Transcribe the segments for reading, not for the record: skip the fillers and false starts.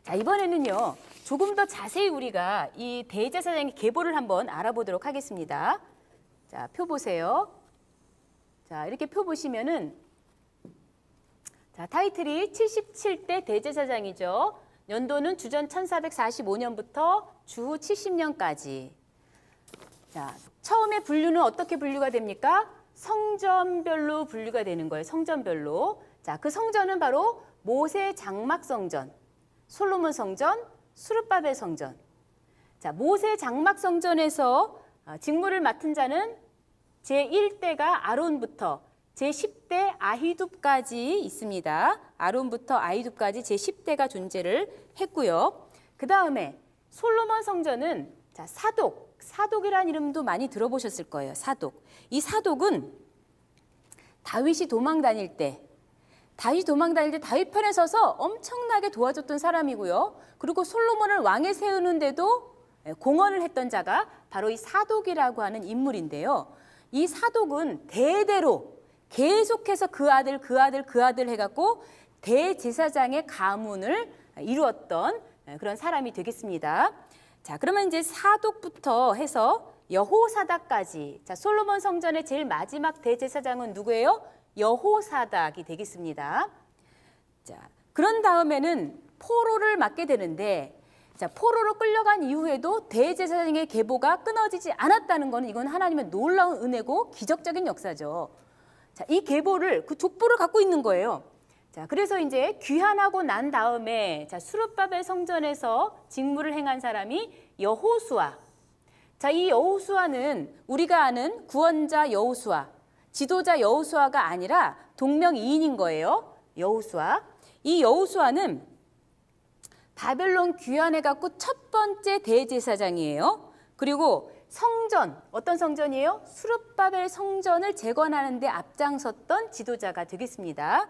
자, 이번에는요. 조금 더 자세히 우리가 이 대제사장의 계보를 한번 알아보도록 하겠습니다. 자, 표 보세요. 자, 이렇게 표 보시면은 자, 타이틀이 77대 대제사장이죠. 연도는 주전 1445년부터 주후 70년까지. 자, 처음에 분류는 어떻게 분류가 됩니까? 성전별로 분류가 되는 거예요. 성전별로. 자, 그 성전은 바로 모세 장막 성전, 솔로몬 성전, 수르바벨 성전. 자, 모세 장막 성전에서 직무를 맡은 자는 제1대가 아론부터 제10대 아히둡까지 있습니다. 아론부터 아히둡까지 제10대가 존재를 했고요. 그 다음에 솔로몬 성전은 자, 사독이라는 이름도 많이 들어보셨을 거예요. 사독. 이 사독은 다윗이 도망 다닐 때 다윗 편에 서서 엄청나게 도와줬던 사람이고요. 그리고 솔로몬을 왕에 세우는데도 공헌을 했던 자가 바로 이 사독이라고 하는 인물인데요. 이 사독은 대대로 계속해서 그 아들 해갖고 대제사장의 가문을 이루었던 그런 사람이 되겠습니다. 자, 그러면 이제 사독부터 해서 여호사닥까지. 자, 솔로몬 성전의 제일 마지막 대제사장은 누구예요? 여호사닥이 되겠습니다. 자, 그런 다음에는 포로를 맡게 되는데, 자, 포로로 끌려간 이후에도 대제사장의 계보가 끊어지지 않았다는 것은 이건 하나님의 놀라운 은혜고 기적적인 역사죠. 자, 이 계보를 그 족보를 갖고 있는 거예요. 자, 그래서 이제 귀환하고 난 다음에 자, 수르바벨 성전에서 직무를 행한 사람이 여호수아. 자, 이 여호수아는 우리가 아는 구원자 여호수아, 지도자 여호수아가 아니라 동명이인인 거예요. 여호수아. 이 여호수아는 바벨론 귀환해 갖고 첫 번째 대제사장이에요. 그리고 성전, 어떤 성전이에요? 수르바벨 성전을 재건하는 데 앞장섰던 지도자가 되겠습니다.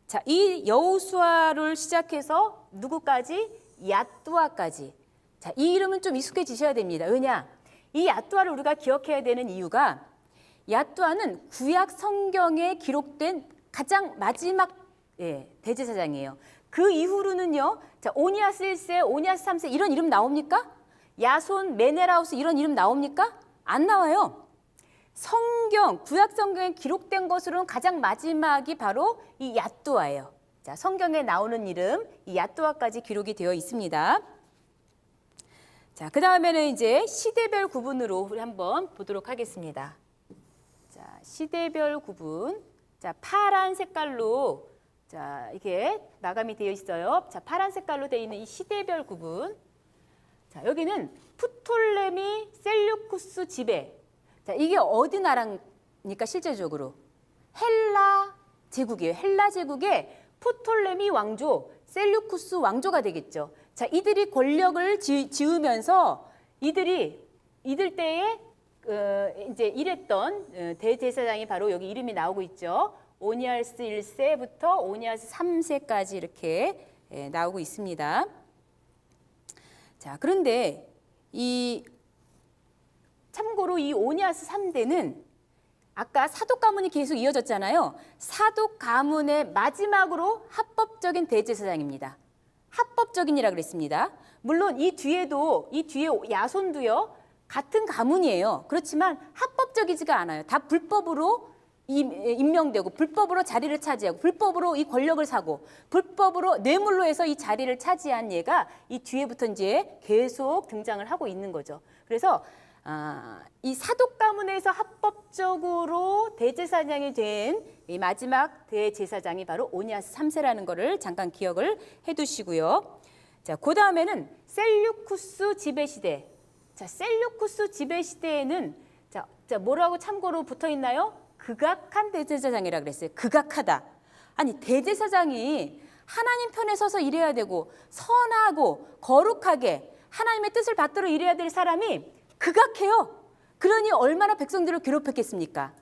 자, 이 여호수아를 시작해서 누구까지? 야뚜아까지. 자, 이 이름은 좀 익숙해지셔야 됩니다. 왜냐? 이 야뚜아를 우리가 기억해야 되는 이유가 야뚜아는 구약 성경에 기록된 가장 마지막 대제사장이에요. 그 이후로는요. 자, 오니아스 1세, 오니아스 3세 이런 이름 나옵니까? 야손, 메네라우스 이런 이름 나옵니까? 안 나와요. 성경, 구약 성경에 기록된 것으로는 가장 마지막이 바로 이 야뚜아예요. 자, 성경에 나오는 이름, 이 야뚜아까지 기록이 되어 있습니다. 자, 그 다음에는 이제 시대별 구분으로 우리 한번 보도록 하겠습니다. 자, 시대별 구분. 자, 파란 색깔로 자, 이게 마감이 되어 있어요. 자, 파란 색깔로 되어 있는 이 시대별 구분. 자, 여기는 프톨레미 셀류쿠스 지배. 자, 이게 어디 나라입니까, 실제적으로? 헬라 제국이에요. 헬라 제국의 프톨레미 왕조, 셀류쿠스 왕조가 되겠죠. 자, 이들이 권력을 지으면서 이들 때에 이제 일했던 대제사장이 바로 여기 이름이 나오고 있죠. 오니아스 1세부터 오니아스 3세까지 이렇게 나오고 있습니다. 자, 그런데 참고로 이 오니아스 3대는 아까 사독 가문이 계속 이어졌잖아요. 사독 가문의 마지막으로 합법적인 대제사장입니다. 합법적인이라 그랬습니다. 물론 이 뒤에 야손도요. 같은 가문이에요. 그렇지만 합법적이지가 않아요. 다 불법으로 임명되고 불법으로 자리를 차지하고 불법으로 이 권력을 사고 불법으로 뇌물로 해서 이 자리를 차지한 얘가 이 뒤에부터 이제 계속 등장을 하고 있는 거죠. 그래서 이 사독 가문에서 합법적으로 대제사장이 된 이 마지막 대제사장이 바로 오니아스 3세라는 거를 잠깐 기억을 해두시고요. 자, 그 다음에는 셀류쿠스 지배 시대. 자, 셀류쿠스 지배 시대에는 자 뭐라고 참고로 붙어 있나요? 극악한 대제사장이라 그랬어요. 극악하다. 아니, 대제사장이 하나님 편에 서서 일해야 되고 선하고 거룩하게 하나님의 뜻을 받들어 일해야 될 사람이 극악해요. 그러니 얼마나 백성들을 괴롭혔겠습니까?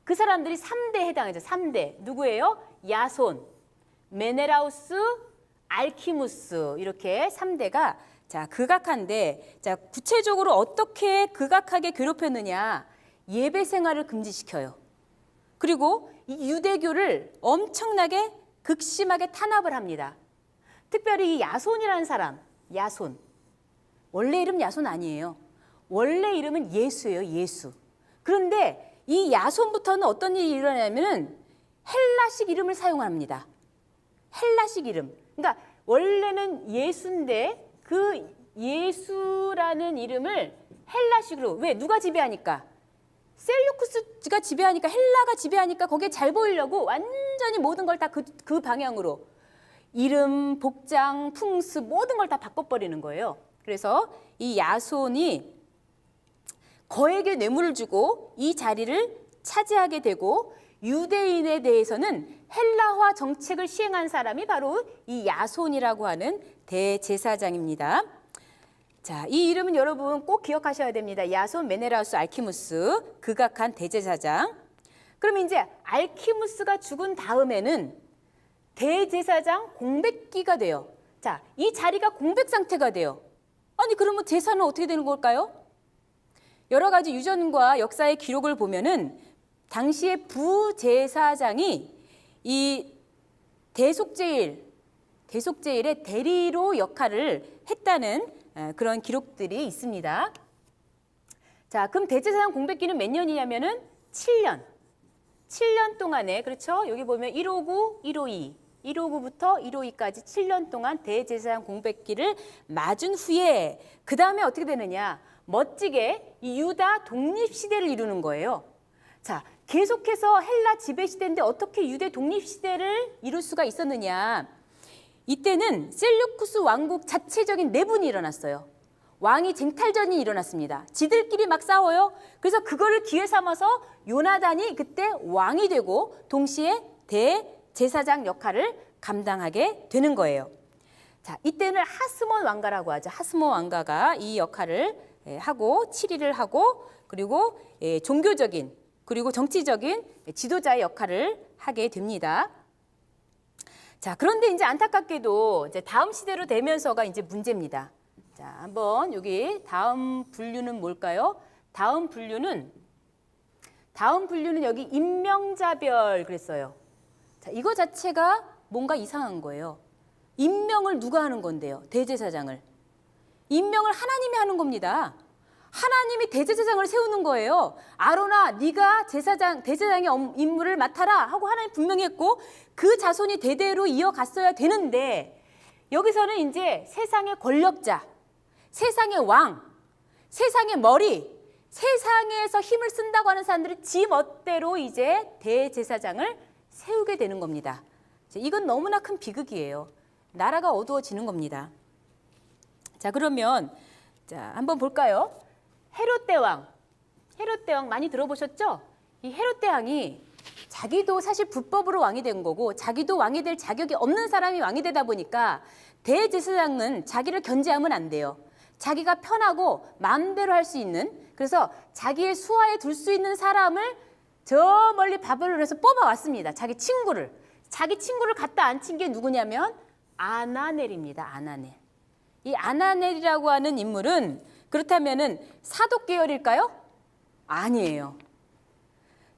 그 사람들이 3대에 해당하죠. 3대. 누구예요? 야손, 메네라우스, 알키무스 이렇게 3대가 자, 극악한데 자, 구체적으로 어떻게 극악하게 괴롭혔느냐? 예배 생활을 금지시켜요. 그리고 이 유대교를 엄청나게 극심하게 탄압을 합니다. 특별히 이 야손이라는 사람, 야손. 원래 이름 야손 아니에요. 원래 이름은 예수예요, 예수. 그런데 이 야손부터는 어떤 일이 일어나냐면은 헬라식 이름을 사용합니다. 헬라식 이름. 그러니까 원래는 예수인데 그 예수라는 이름을 헬라식으로, 왜? 누가 지배하니까? 셀루쿠스가 지배하니까, 헬라가 지배하니까 거기에 잘 보이려고 완전히 모든 걸 다 그 방향으로 이름, 복장, 풍습 모든 걸 다 바꿔버리는 거예요. 그래서 이 야손이 거액의 뇌물을 주고 이 자리를 차지하게 되고, 유대인에 대해서는 헬라화 정책을 시행한 사람이 바로 이 야손이라고 하는 대제사장입니다. 자, 이 이름은 여러분 꼭 기억하셔야 됩니다. 야손 메네라우스 알키무스, 극악한 대제사장. 그러면 이제 알키무스가 죽은 다음에는 대제사장 공백기가 돼요. 자, 이 자리가 공백 상태가 돼요. 아니, 그러면 제사는 어떻게 되는 걸까요? 여러 가지 유전과 역사의 기록을 보면은 당시의 부제사장이 이 대속제일의 대리로 역할을 했다는 그런 기록들이 있습니다. 자, 그럼 대제사장 공백기는 몇 년이냐면은 7년. 7년 동안에, 그렇죠? 여기 보면 159, 152, 159부터 152까지 7년 동안 대제사장 공백기를 맞은 후에 그 다음에 어떻게 되느냐? 멋지게 이 유다 독립시대를 이루는 거예요. 자, 계속해서 헬라 지배시대인데 어떻게 유대 독립시대를 이룰 수가 있었느냐? 이때는 셀루쿠스 왕국 자체적인 내분이 일어났어요. 왕이 쟁탈전이 일어났습니다. 지들끼리 막 싸워요. 그래서 그거를 기회 삼아서 요나단이 그때 왕이 되고 동시에 대제사장 역할을 감당하게 되는 거예요. 자, 이때는 하스몬 왕가라고 하죠. 하스몬 왕가가 이 역할을 하고 치리를 하고, 그리고 종교적인 그리고 정치적인 지도자의 역할을 하게 됩니다. 자, 그런데 이제 안타깝게도 이제 다음 시대로 되면서가 이제 문제입니다. 자, 한번 여기 다음 분류는 뭘까요? 다음 분류는 여기 임명자별 그랬어요. 자, 이거 자체가 뭔가 이상한 거예요. 임명을 누가 하는 건데요? 대제사장을. 임명을 하나님이 하는 겁니다. 하나님이 대제사장을 세우는 거예요. 아론아, 네가 대제사장의 임무를 맡아라 하고 하나님 분명히 했고, 그 자손이 대대로 이어갔어야 되는데, 여기서는 이제 세상의 권력자, 세상의 왕, 세상의 머리, 세상에서 힘을 쓴다고 하는 사람들이 지 멋대로 이제 대제사장을 세우게 되는 겁니다. 이건 너무나 큰 비극이에요. 나라가 어두워지는 겁니다. 자, 그러면 자, 한번 볼까요? 헤롯 대왕 많이 들어보셨죠? 이 헤롯 대왕이 자기도 사실 불법으로 왕이 된 거고, 자기도 왕이 될 자격이 없는 사람이 왕이 되다 보니까 대제사장은 자기를 견제하면 안 돼요. 자기가 편하고 마음대로 할 수 있는, 그래서 자기의 수하에 둘 수 있는 사람을 저 멀리 바벨론에서 뽑아왔습니다. 자기 친구를 갖다 앉힌 게 누구냐면 아나넬입니다. 아나넬. 이 아나넬이라고 하는 인물은 그렇다면은 사독 계열일까요? 아니에요.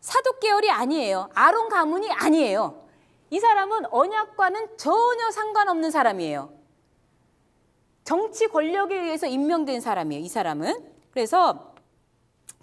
사독 계열이 아니에요. 아론 가문이 아니에요. 이 사람은 언약과는 전혀 상관없는 사람이에요. 정치 권력에 의해서 임명된 사람이에요. 이 사람은. 그래서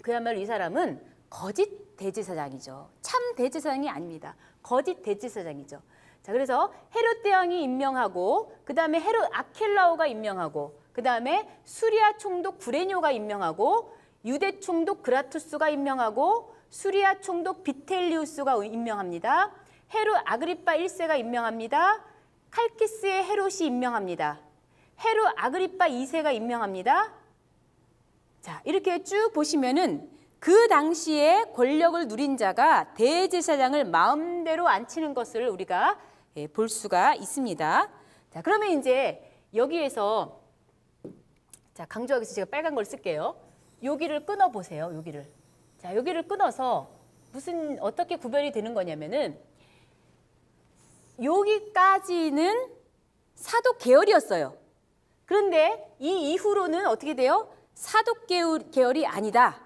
그야말로 이 사람은 거짓 대제사장이죠. 참 대제사장이 아닙니다. 거짓 대제사장이죠. 자, 그래서 헤롯 대왕이 임명하고, 그 다음에 헤롯 아켈라오가 임명하고, 그 다음에 수리아 총독 구레뇨가 임명하고, 유대 총독 그라투스가 임명하고, 수리아 총독 비텔리우스가 임명합니다. 헤롯 아그리파 1세가 임명합니다. 칼키스의 헤롯이 임명합니다. 헤롯 아그리파 2세가 임명합니다. 자, 이렇게 쭉 보시면은 그 당시에 권력을 누린 자가 대제사장을 마음대로 앉히는 것을 우리가 볼 수가 있습니다. 자, 그러면 이제 여기에서, 자, 강조하기 위해서 제가 빨간 걸 쓸게요. 여기를 끊어 보세요. 여기를. 자, 여기를 끊어서 어떻게 구별이 되는 거냐면은, 여기까지는 사독 계열이었어요. 그런데 이 이후로는 어떻게 돼요? 사독 계열이 아니다.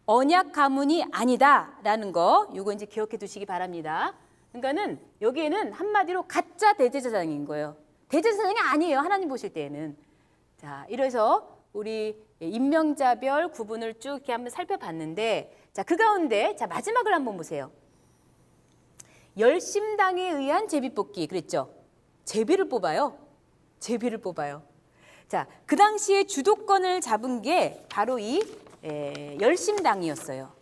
언약 가문이 아니다라는 거, 요거 이제 기억해 두시기 바랍니다. 그러니까는 여기에는 한마디로 가짜 대제사장인 거예요. 대제사장이 아니에요. 하나님 보실 때에는. 자, 이래서 우리 임명자별 구분을 쭉 이렇게 한번 살펴봤는데, 자, 그 가운데 자, 마지막을 한번 보세요. 열심당에 의한 제비뽑기 그랬죠? 제비를 뽑아요. 제비를 뽑아요. 자, 그 당시에 주도권을 잡은 게 바로 이 열심당이었어요.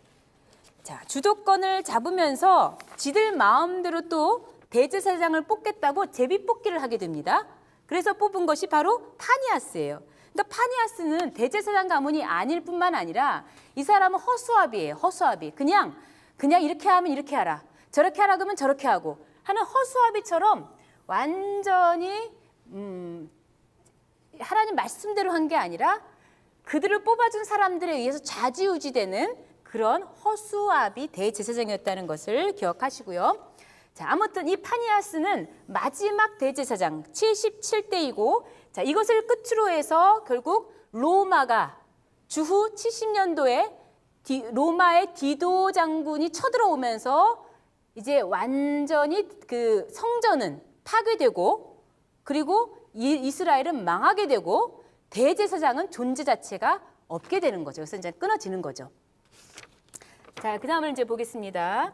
자, 주도권을 잡으면서 지들 마음대로 또 대제사장을 뽑겠다고 제비뽑기를 하게 됩니다. 그래서 뽑은 것이 바로 파니하스예요. 그러니까 파니하스는 대제사장 가문이 아닐 뿐만 아니라 이 사람은 허수아비예요. 허수아비. 그냥 이렇게 하면 이렇게 하라. 저렇게 하라 그러면 저렇게 하고 하는 허수아비처럼 완전히 하나님 말씀대로 한 게 아니라 그들을 뽑아준 사람들에 의해서 좌지우지되는 그런 허수아비 대제사장이었다는 것을 기억하시고요. 자, 아무튼 이 파니하스는 마지막 대제사장 77대이고, 자, 이것을 끝으로 해서 결국 로마가 주후 70년도에 로마의 디도 장군이 쳐들어오면서 이제 완전히 그 성전은 파괴되고, 그리고 이스라엘은 망하게 되고 대제사장은 존재 자체가 없게 되는 거죠. 그래서 이제 끊어지는 거죠. 자, 그 다음을 이제 보겠습니다.